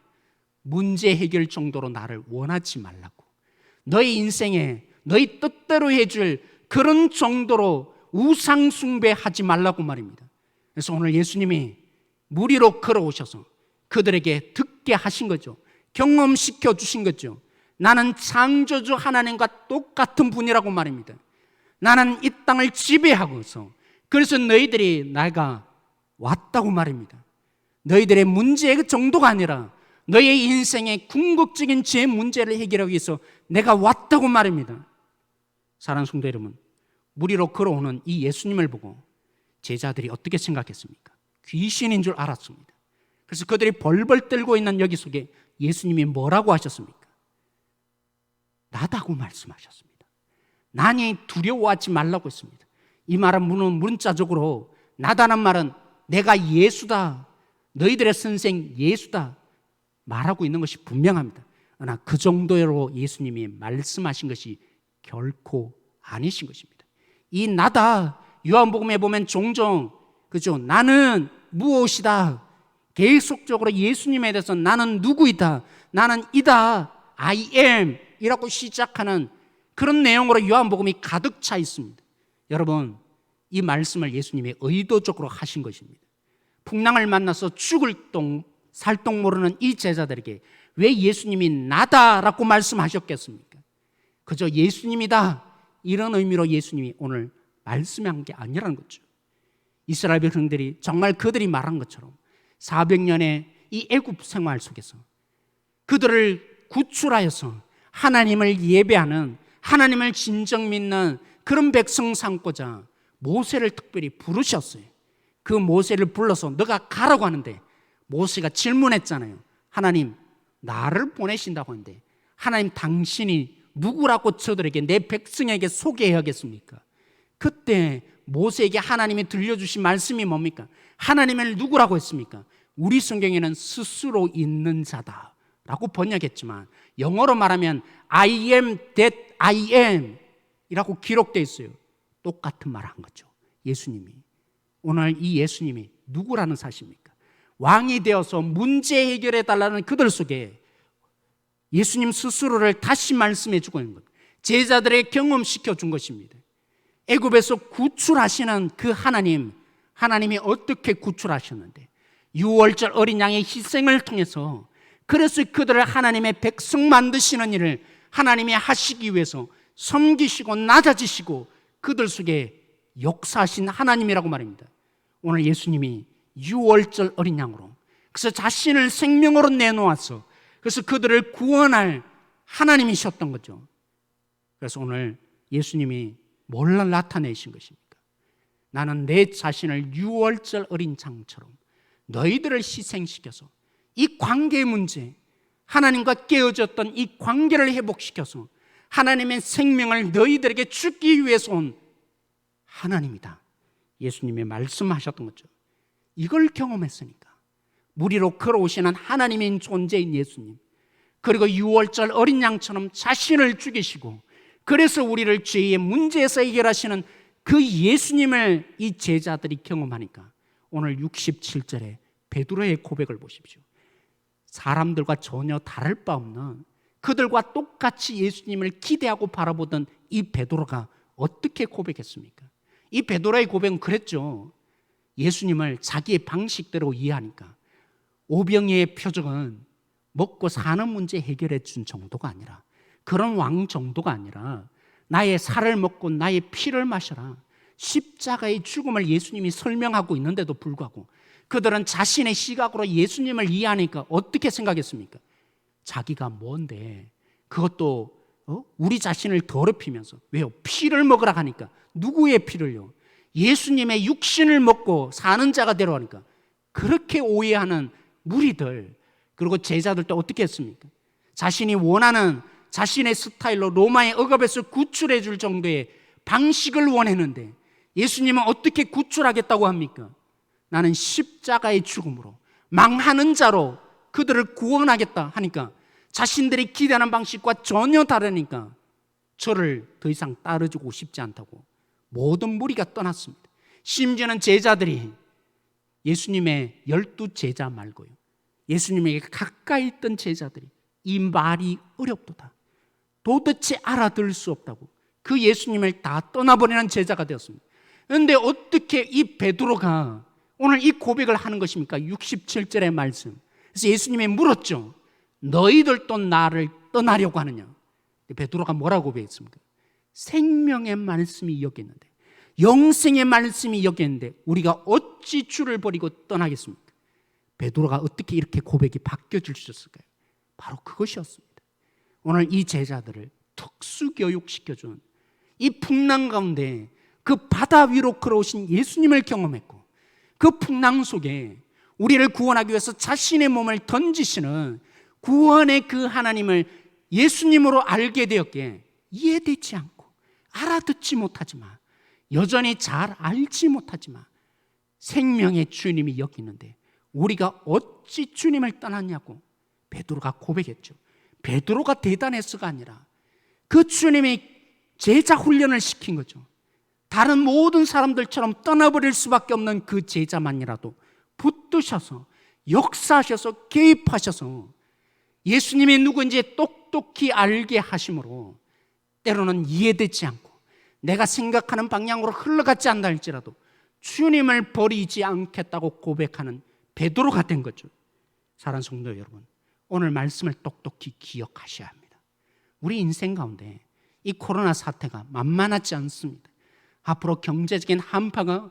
문제 해결 정도로 나를 원하지 말라고, 너희 인생에 너희 뜻대로 해줄 그런 정도로 우상 숭배하지 말라고 말입니다. 그래서 오늘 예수님이 물 위로 걸어오셔서 그들에게 듣게 하신 거죠. 경험시켜 주신 거죠. 나는 창조주 하나님과 똑같은 분이라고 말입니다. 나는 이 땅을 지배하고서, 그래서 너희들이 내가 왔다고 말입니다. 너희들의 문제의 정도가 아니라 너희의 인생의 궁극적인 제 문제를 해결하기 위해서 내가 왔다고 말입니다. 사랑하는 성도 여러분, 물 위로 걸어오는 이 예수님을 보고 제자들이 어떻게 생각했습니까? 귀신인 줄 알았습니다. 그래서 그들이 벌벌 떨고 있는 여기 속에 예수님이 뭐라고 하셨습니까? 나다고 말씀하셨습니다. 나니 두려워하지 말라고 했습니다. 이 말은 문자적으로 나다는 말은 내가 예수다, 너희들의 선생 예수다 말하고 있는 것이 분명합니다. 그러나 그 정도로 예수님이 말씀하신 것이 결코 아니신 것입니다. 이 나다, 요한복음에 보면 종종 그죠, 나는 무엇이다, 계속적으로 예수님에 대해서 나는 누구이다, 나는 이다, I am 이라고 시작하는 그런 내용으로 요한복음이 가득 차 있습니다. 여러분, 이 말씀을 예수님이 의도적으로 하신 것입니다. 풍랑을 만나서 죽을 살똥 모르는 이 제자들에게 왜 예수님이 나다라고 말씀하셨겠습니까? 그저 예수님이다 이런 의미로 예수님이 오늘 말씀한 게 아니라는 거죠. 이스라엘 백성들이 정말 그들이 말한 것처럼 400년의 이 애굽 생활 속에서 그들을 구출하여서 하나님을 예배하는, 하나님을 진정 믿는 그런 백성 삼고자 모세를 특별히 부르셨어요. 그 모세를 불러서 너가 가라고 하는데 모세가 질문했잖아요. 하나님, 나를 보내신다고 하는데 하나님, 당신이 누구라고 저들에게, 내 백성에게 소개해야겠습니까? 그때 모세에게 하나님이 들려주신 말씀이 뭡니까? 하나님을 누구라고 했습니까? 우리 성경에는 스스로 있는 자다 라고 번역했지만 영어로 말하면 I am that I am 이라고 기록되어 있어요. 똑같은 말을 한 거죠. 예수님이. 오늘 이 예수님이 누구라는 사실입니까? 왕이 되어서 문제 해결해 달라는 그들 속에 예수님 스스로를 다시 말씀해 주고 있는 것, 제자들의 경험시켜 준 것입니다. 애굽에서 구출하시는 그 하나님이 어떻게 구출하셨는데, 유월절 어린 양의 희생을 통해서, 그래서 그들을 하나님의 백성 만드시는 일을 하나님이 하시기 위해서 섬기시고 낮아지시고 그들 속에 역사하신 하나님이라고 말입니다. 오늘 예수님이 유월절 어린 양으로, 그래서 자신을 생명으로 내놓아서 그래서 그들을 구원할 하나님이셨던 거죠. 그래서 오늘 예수님이 뭘 나타내신 것입니까? 나는 내 자신을 유월절 어린 양처럼 너희들을 희생시켜서 이 관계 문제, 하나님과 깨어졌던 이 관계를 회복시켜서 하나님의 생명을 너희들에게 주기 위해서 온 하나님이다. 예수님이 말씀하셨던 거죠. 이걸 경험했으니까 무리로 걸어오시는 하나님의 존재인 예수님, 그리고 유월절 어린 양처럼 자신을 죽이시고 그래서 우리를 죄의 문제에서 해결하시는 그 예수님을 이 제자들이 경험하니까 오늘 67절에 베드로의 고백을 보십시오. 사람들과 전혀 다를 바 없는, 그들과 똑같이 예수님을 기대하고 바라보던 이 베드로가 어떻게 고백했습니까? 이 베드로의 고백은 그랬죠. 예수님을 자기의 방식대로 이해하니까 오병이의 표적은 먹고 사는 문제 해결해 준 정도가 아니라, 그런 왕 정도가 아니라 나의 살을 먹고 나의 피를 마셔라, 십자가의 죽음을 예수님이 설명하고 있는데도 불구하고 그들은 자신의 시각으로 예수님을 이해하니까 어떻게 생각했습니까? 자기가 뭔데 그것도 우리 자신을 더럽히면서, 왜요? 피를 먹으라 하니까 누구의 피를요? 예수님의 육신을 먹고 사는 자가 되려 하니까 그렇게 오해하는 무리들, 그리고 제자들도 어떻게 했습니까? 자신이 원하는 자신의 스타일로 로마의 억압에서 구출해 줄 정도의 방식을 원했는데 예수님은 어떻게 구출하겠다고 합니까? 나는 십자가의 죽음으로 망하는 자로 그들을 구원하겠다 하니까 자신들이 기대하는 방식과 전혀 다르니까 저를 더 이상 따르주고 싶지 않다고 모든 무리가 떠났습니다. 심지어는 제자들이 예수님의 12제자 말고요, 예수님에게 가까이 있던 제자들이 이 말이 어렵도다, 도대체 알아들을 수 없다고 그 예수님을 다 떠나버리는 제자가 되었습니다. 그런데 어떻게 이 베드로가 오늘 이 고백을 하는 것입니까? 67절의 말씀. 그래서 예수님이 물었죠. 너희들도 나를 떠나려고 하느냐? 베드로가 뭐라고 고백했습니까? 생명의 말씀이 여기 있는데, 영생의 말씀이 여기 있는데 우리가 어찌 주를 버리고 떠나겠습니까? 베드로가 어떻게 이렇게 고백이 바뀌어질 수 있었을까요? 바로 그것이었습니다. 오늘 이 제자들을 특수교육시켜준 이 풍랑 가운데 그 바다 위로 걸어오신 예수님을 경험했고, 그 풍랑 속에 우리를 구원하기 위해서 자신의 몸을 던지시는 구원의 그 하나님을 예수님으로 알게 되었기에 이해되지 않고 알아듣지 못하지만, 여전히 잘 알지 못하지만 생명의 주님이 여기 있는데 우리가 어찌 주님을 떠났냐고 베드로가 고백했죠. 베드로가 대단해서가 아니라 그 주님이 제자 훈련을 시킨 거죠. 다른 모든 사람들처럼 떠나버릴 수밖에 없는 그 제자만이라도 붙드셔서 역사하셔서 개입하셔서 예수님이 누구인지 똑똑히 알게 하심으로 때로는 이해되지 않고 내가 생각하는 방향으로 흘러가지 않다 할지라도 주님을 버리지 않겠다고 고백하는 베드로가 된 거죠. 사랑하는 성도 여러분, 오늘 말씀을 똑똑히 기억하셔야 합니다. 우리 인생 가운데 이 코로나 사태가 만만하지 않습니다. 앞으로 경제적인 한파가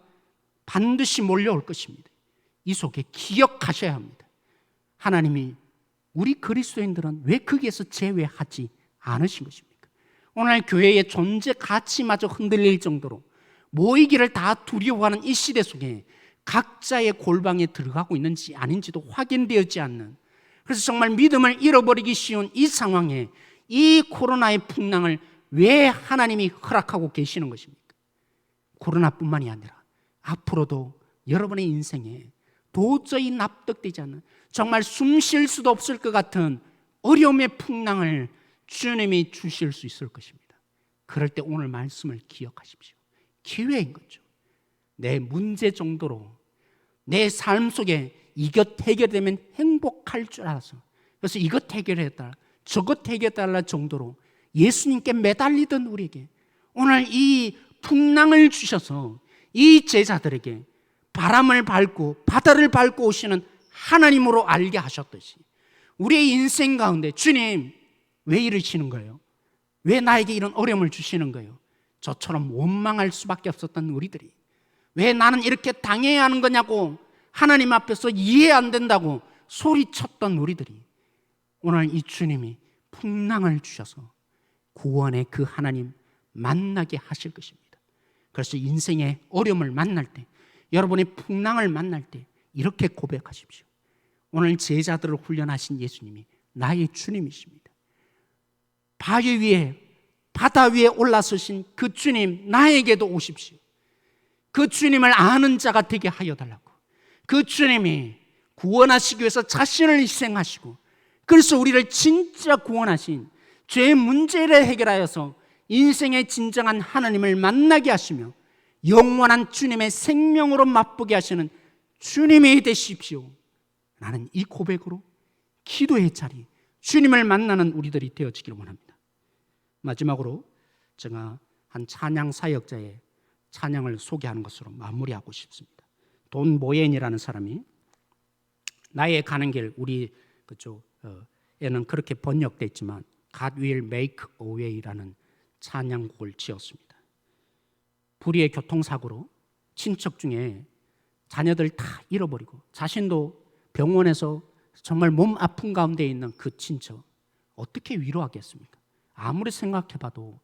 반드시 몰려올 것입니다. 이 속에 기억하셔야 합니다. 하나님이 우리 그리스도인들은 왜 거기에서 제외하지 않으신 것입니까? 오늘 교회의 존재 가치마저 흔들릴 정도로 모이기를 다 두려워하는 이 시대 속에 각자의 골방에 들어가고 있는지 아닌지도 확인되지 않는, 그래서 정말 믿음을 잃어버리기 쉬운 이 상황에 이 코로나의 풍랑을 왜 하나님이 허락하고 계시는 것입니까? 코로나뿐만이 아니라 앞으로도 여러분의 인생에 도저히 납득되지 않는, 정말 숨 쉴 수도 없을 것 같은 어려움의 풍랑을 주님이 주실 수 있을 것입니다. 그럴 때 오늘 말씀을 기억하십시오. 기회인 거죠. 내 문제 정도로 내 삶 속에 이것 해결되면 행복할 줄 알아서, 그래서 이것 해결해달라 저것 해결해달라 정도로 예수님께 매달리던 우리에게 오늘 이 풍랑을 주셔서 이 제자들에게 바람을 밟고 바다를 밟고 오시는 하나님으로 알게 하셨듯이 우리의 인생 가운데 주님 왜 이러시는 거예요? 왜 나에게 이런 어려움을 주시는 거예요? 저처럼 원망할 수밖에 없었던 우리들이 왜 나는 이렇게 당해야 하는 거냐고 하나님 앞에서 이해 안 된다고 소리쳤던 우리들이 오늘 이 주님이 풍랑을 주셔서 구원의 그 하나님 만나게 하실 것입니다. 그래서 인생의 어려움을 만날 때, 여러분의 풍랑을 만날 때 이렇게 고백하십시오. 오늘 제자들을 훈련하신 예수님이 나의 주님이십니다. 바위 위에, 바다 위에 올라서신 그 주님 나에게도 오십시오. 그 주님을 아는 자가 되게 하여 달라고. 그 주님이 구원하시기 위해서 자신을 희생하시고 그래서 우리를 진짜 구원하신 죄의 문제를 해결하여서 인생의 진정한 하나님을 만나게 하시며 영원한 주님의 생명으로 맛보게 하시는 주님이 되십시오. 나는 이 고백으로 기도의 자리, 주님을 만나는 우리들이 되어지기를 원합니다. 마지막으로 제가 한 찬양 사역자의 찬양을 소개하는 것으로 마무리하고 싶습니다. 돈 모엔이라는 사람이 나의 가는 길, 우리 그쪽에는 그렇게 번역되어 있지만 God will make a way라는 찬양곡을 지었습니다. 불의의 교통사고로 친척 중에 자녀들 다 잃어버리고 자신도 병원에서 정말 몸 아픈 가운데 있는 그 친척 어떻게 위로하겠습니까? 아무리 생각해봐도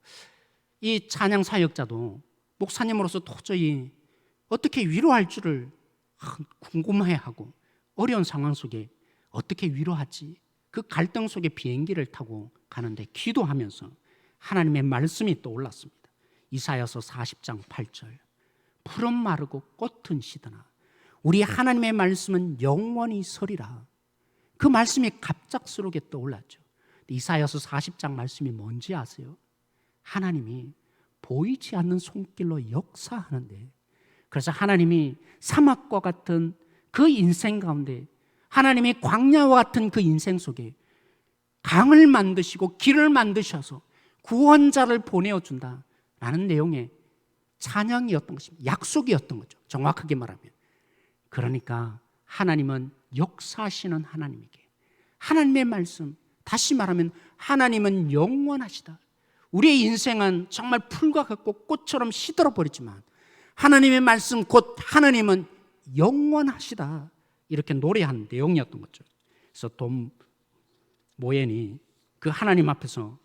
이 찬양 사역자도 목사님으로서 도저히 어떻게 위로할 줄을 궁금해하고 어려운 상황 속에 어떻게 위로하지? 그 갈등 속에 비행기를 타고 가는데 기도하면서 하나님의 말씀이 떠올랐습니다. 이사야서 40장 8절 풀은 마르고 꽃은 시드나 우리 하나님의 말씀은 영원히 서리라. 그 말씀이 갑작스럽게 떠올랐죠. 이사야서 40장 말씀이 뭔지 아세요? 하나님이 보이지 않는 손길로 역사하는데, 그래서 하나님이 사막과 같은 그 인생 가운데, 하나님이 광야와 같은 그 인생 속에 강을 만드시고 길을 만드셔서 구원자를 보내어준다라는 내용의 찬양이었던 것입니다. 약속이었던 거죠. 정확하게 말하면. 그러니까 하나님은 역사하시는 하나님에게 하나님의 말씀, 다시 말하면 하나님은 영원하시다. 우리의 인생은 정말 풀과 같고 꽃처럼 시들어버리지만 하나님의 말씀 곧 하나님은 영원하시다. 이렇게 노래한 내용이었던 거죠. 그래서 돈 모엔이 그 하나님 앞에서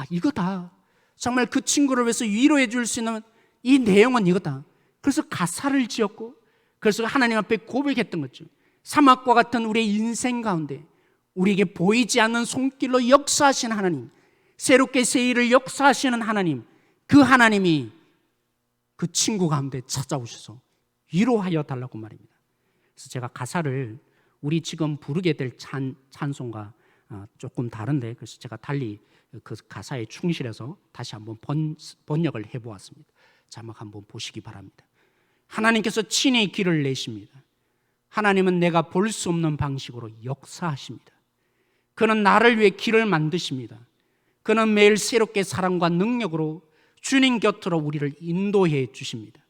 이거다. 정말 그 친구를 위해서 위로해 줄 수 있는 이 내용은 이거다. 그래서 가사를 지었고 그래서 하나님 앞에 고백했던 거죠. 사막과 같은 우리의 인생 가운데 우리에게 보이지 않는 손길로 역사하신 하나님, 새롭게 새 일을 역사하시는 하나님, 그 하나님이 그 친구 가운데 찾아오셔서 위로하여 달라고 말입니다. 그래서 제가 가사를 우리 지금 부르게 될 찬송과 조금 다른데, 그래서 제가 달리 그 가사에 충실해서 다시 한번 번역을 해보았습니다. 자막 한번 보시기 바랍니다. 하나님께서 친히 길을 내십니다. 하나님은 내가 볼 수 없는 방식으로 역사하십니다. 그는 나를 위해 길을 만드십니다. 그는 매일 새롭게 사랑과 능력으로 주님 곁으로 우리를 인도해 주십니다.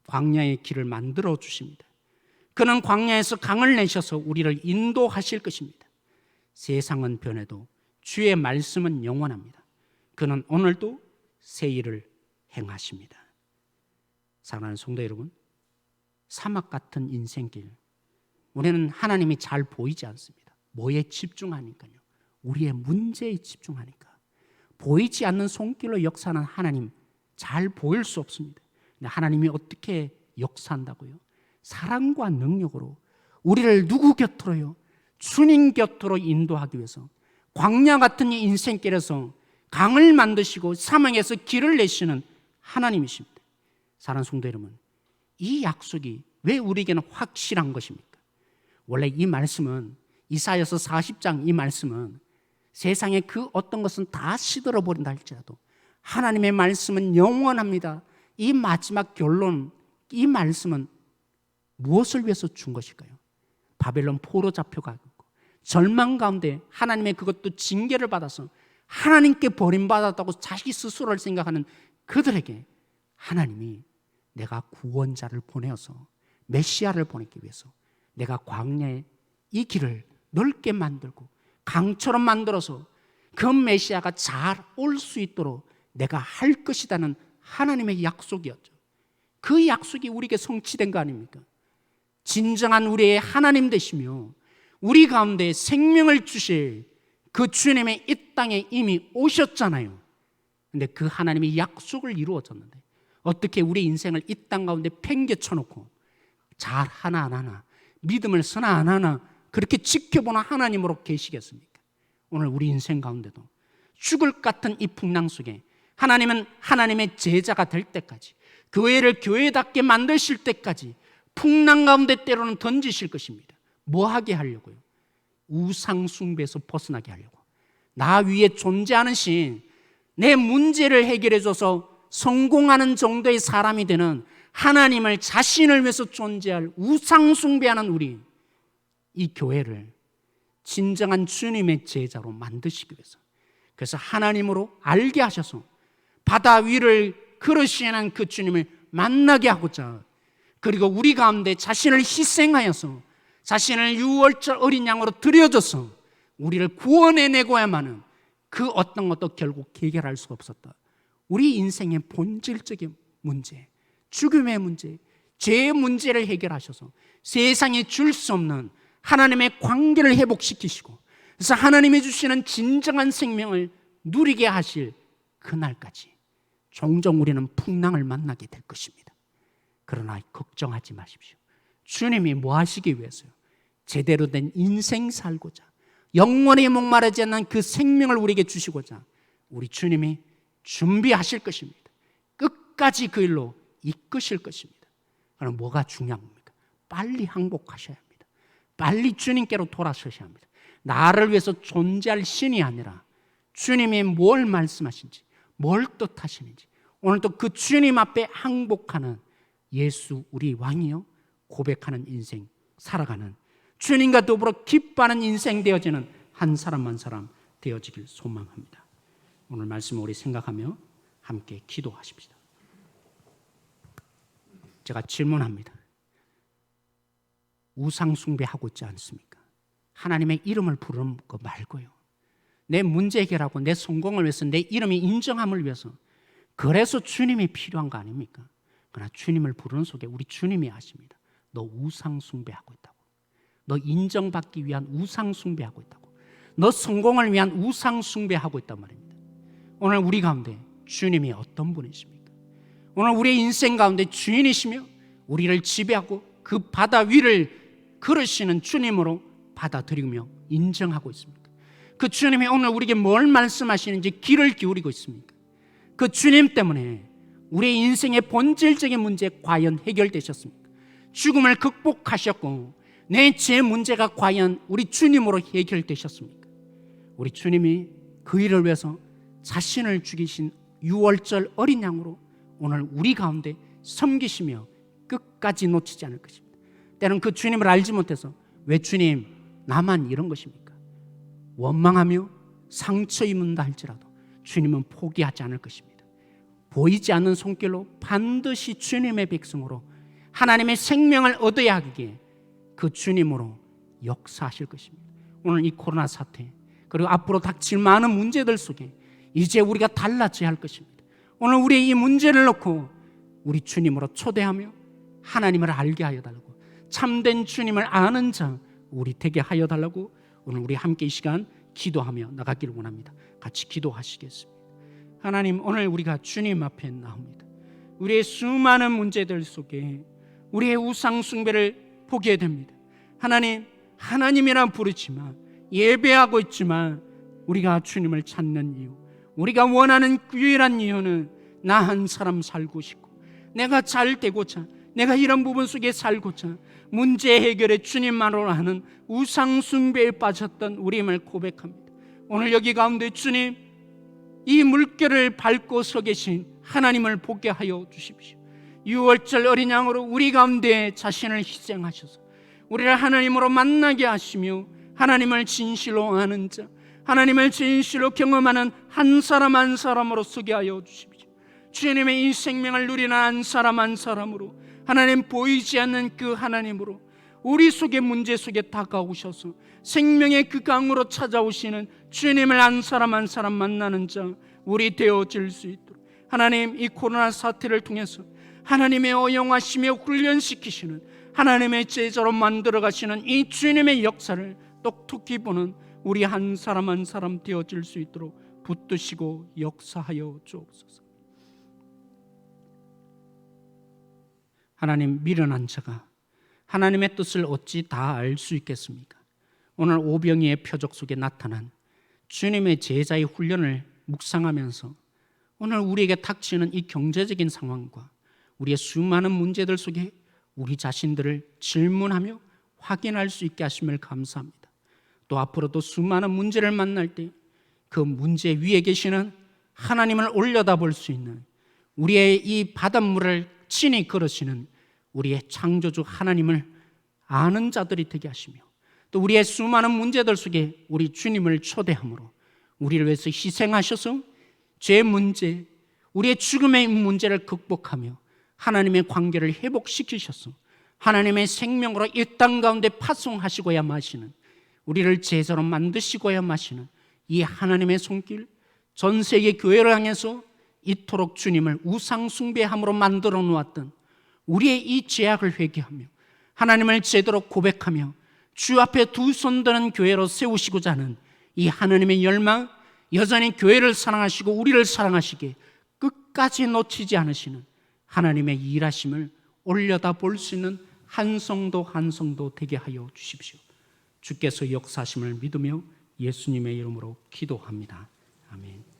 광야의 길을 만들어 주십니다. 그는 광야에서 강을 내셔서 우리를 인도하실 것입니다. 세상은 변해도 주의 말씀은 영원합니다. 그는 오늘도 새 일을 행하십니다. 사랑하는 성도 여러분, 사막 같은 인생길, 우리는 하나님이 잘 보이지 않습니다. 뭐에 집중하니까요? 우리의 문제에 집중하니까. 보이지 않는 손길로 역사하는 하나님 잘 보일 수 없습니다. 근데 하나님이 어떻게 역사한다고요? 사랑과 능력으로 우리를 누구 곁으로요? 주님 곁으로 인도하기 위해서 광야 같은 이 인생길에서 강을 만드시고 사망에서 길을 내시는 하나님이십니다. 사랑하는 성도 여러분, 이 약속이 왜 우리에게는 확실한 것입니까? 원래 이 말씀은 이사야서 40장 이 말씀은 세상의 그 어떤 것은 다 시들어 버린다 할지라도 하나님의 말씀은 영원합니다. 이 마지막 결론, 이 말씀은 무엇을 위해서 준 것일까요? 바벨론 포로 잡혀가고 절망 가운데 하나님의 그것도 징계를 받아서 하나님께 버림받았다고 자기 스스로를 생각하는 그들에게 하나님이 내가 구원자를 보내어서 메시아를 보내기 위해서 내가 광야에 이 길을 넓게 만들고 강처럼 만들어서 그 메시아가 잘 올 수 있도록 내가 할 것이라는 하나님의 약속이었죠. 그 약속이 우리에게 성취된 거 아닙니까? 진정한 우리의 하나님 되시며 우리 가운데 생명을 주실 그 주님의 이 땅에 이미 오셨잖아요. 근데 그 하나님의 약속을 이루어졌는데 어떻게 우리 인생을 이 땅 가운데 팽개쳐놓고 잘 하나 안 하나, 믿음을 쓰나 안 하나 그렇게 지켜보는 하나님으로 계시겠습니까? 오늘 우리 인생 가운데도 죽을 것 같은 이 풍랑 속에 하나님은 하나님의 제자가 될 때까지, 교회를 교회답게 만드실 때까지 풍랑 가운데 때로는 던지실 것입니다. 뭐 하게 하려고요? 우상 숭배에서 벗어나게 하려고. 나 위에 존재하는 신, 내 문제를 해결해 줘서 성공하는 정도의 사람이 되는 하나님을 자신을 위해서 존재할 우상 숭배하는 우리, 이 교회를 진정한 주님의 제자로 만드시기 위해서, 그래서 하나님으로 알게 하셔서 바다 위를 걸으시는 그 주님을 만나게 하고자, 그리고 우리 가운데 자신을 희생하여서 자신을 유월절 어린 양으로 드려줘서 우리를 구원해내고야만은 그 어떤 것도 결국 해결할 수 없었다. 우리 인생의 본질적인 문제, 죽음의 문제, 죄의 문제를 해결하셔서 세상에 줄 수 없는 하나님의 관계를 회복시키시고, 그래서 하나님이 주시는 진정한 생명을 누리게 하실 그날까지 종종 우리는 풍랑을 만나게 될 것입니다. 그러나 걱정하지 마십시오. 주님이 뭐 하시기 위해서요? 제대로 된 인생 살고자, 영원히 목마르지 않는 그 생명을 우리에게 주시고자 우리 주님이 준비하실 것입니다. 끝까지 그 일로 이끄실 것입니다. 그럼 뭐가 중요한 겁니까? 빨리 항복하셔야 합니다. 빨리 주님께로 돌아서셔야 합니다. 나를 위해서 존재할 신이 아니라 주님이 뭘 말씀하신지, 뭘 뜻하시는지 오늘도 그 주님 앞에 항복하는 예수 우리 왕이요 고백하는 인생 살아가는, 주님과 더불어 기뻐하는 인생 되어지는 한 사람 한 사람 되어지길 소망합니다. 오늘 말씀을 우리 생각하며 함께 기도하십시다. 제가 질문합니다. 우상 숭배하고 있지 않습니까? 하나님의 이름을 부르는 거 말고요, 내 문제 해결하고 내 성공을 위해서, 내 이름이 인정함을 위해서, 그래서 주님이 필요한 거 아닙니까? 그러나 주님을 부르는 속에 우리 주님이 아십니다. 너 우상 숭배하고 있다고. 너 인정받기 위한 우상 숭배하고 있다고. 너 성공을 위한 우상 숭배하고 있단 말입니다. 오늘 우리 가운데 주님이 어떤 분이십니까? 오늘 우리의 인생 가운데 주인이시며 우리를 지배하고 그 바다 위를 걸으시는 주님으로 받아들이며 인정하고 있습니까? 그 주님이 오늘 우리에게 뭘 말씀하시는지 귀를 기울이고 있습니까? 그 주님 때문에 우리의 인생의 본질적인 문제 과연 해결되셨습니까? 죽음을 극복하셨고 내 죄 문제가 과연 우리 주님으로 해결되셨습니까? 우리 주님이 그 일을 위해서 자신을 죽이신 유월절 어린 양으로 오늘 우리 가운데 섬기시며 끝까지 놓치지 않을 것입니다. 때는 그 주님을 알지 못해서 왜 주님 나만 이런 것입니까? 원망하며 상처 입는다 할지라도 주님은 포기하지 않을 것입니다. 보이지 않는 손길로 반드시 주님의 백성으로 하나님의 생명을 얻어야 하기에 그 주님으로 역사하실 것입니다. 오늘 이 코로나 사태 그리고 앞으로 닥칠 많은 문제들 속에 이제 우리가 달라져야 할 것입니다. 오늘 우리의 이 문제를 놓고 우리 주님으로 초대하며 하나님을 알게 하여 달라고, 참된 주님을 아는 자 우리 되게 하여 달라고 오늘 우리 함께 이 시간 기도하며 나가기를 원합니다. 같이 기도하시겠습니다. 하나님, 오늘 우리가 주님 앞에 나옵니다. 우리의 수많은 문제들 속에 우리의 우상 숭배를 보게 됩니다. 하나님, 하나님이라 부르지만 예배하고 있지만 우리가 주님을 찾는 이유, 우리가 원하는 유일한 이유는 나 한 사람 살고 싶고 내가 잘 되고자, 내가 이런 부분 속에 살고자 문제 해결에 주님만으로 하는 우상 숭배에 빠졌던 우리임을 고백합니다. 오늘 여기 가운데 주님, 이 물결을 밟고 서 계신 하나님을 보게 하여 주십시오. 6월절 어린 양으로 우리 가운데 자신을 희생하셔서 우리를 하나님으로 만나게 하시며 하나님을 진실로 아는 자, 하나님을 진실로 경험하는 한 사람 한 사람으로 서게 하여 주십시오. 주님의 이 생명을 누리는 한 사람 한 사람으로, 하나님 보이지 않는 그 하나님으로 우리 속의 문제 속에 다가오셔서 생명의 그 강으로 찾아오시는 주님을 한 사람 한 사람 만나는 자 우리 되어질 수 있도록 하나님, 이 코로나 사태를 통해서 하나님의 어영하시며 훈련시키시는 하나님의 제자로 만들어 가시는 이 주님의 역사를 똑똑히 보는 우리 한 사람 한 사람 되어질 수 있도록 붙드시고 역사하여 주옵소서. 하나님, 미련한 자가 하나님의 뜻을 어찌 다 알 수 있겠습니까? 오늘 오병이의 표적 속에 나타난 주님의 제자의 훈련을 묵상하면서 오늘 우리에게 닥치는 이 경제적인 상황과 우리의 수많은 문제들 속에 우리 자신들을 질문하며 확인할 수 있게 하심을 감사합니다. 또 앞으로도 수많은 문제를 만날 때 그 문제 위에 계시는 하나님을 올려다볼 수 있는, 우리의 이 바닷물을 친히 걸으시는 우리의 창조주 하나님을 아는 자들이 되게 하시며, 또 우리의 수많은 문제들 속에 우리 주님을 초대함으로 우리를 위해서 희생하셔서 죄 문제, 우리의 죽음의 문제를 극복하며 하나님의 관계를 회복시키셔서 하나님의 생명으로 이 땅 가운데 파송하시고야 마시는, 우리를 제자로 만드시고야 마시는 이 하나님의 손길, 전 세계 교회를 향해서 이토록 주님을 우상 숭배함으로 만들어 놓았던 우리의 이 죄악을 회개하며 하나님을 제대로 고백하며 주 앞에 두 손 드는 교회로 세우시고자 하는 이 하나님의 열망, 여전히 교회를 사랑하시고 우리를 사랑하시기에 끝까지 놓치지 않으시는 하나님의 일하심을 올려다 볼 수 있는 한 성도 한 성도 되게 하여 주십시오. 주께서 역사하심을 믿으며 예수님의 이름으로 기도합니다. 아멘.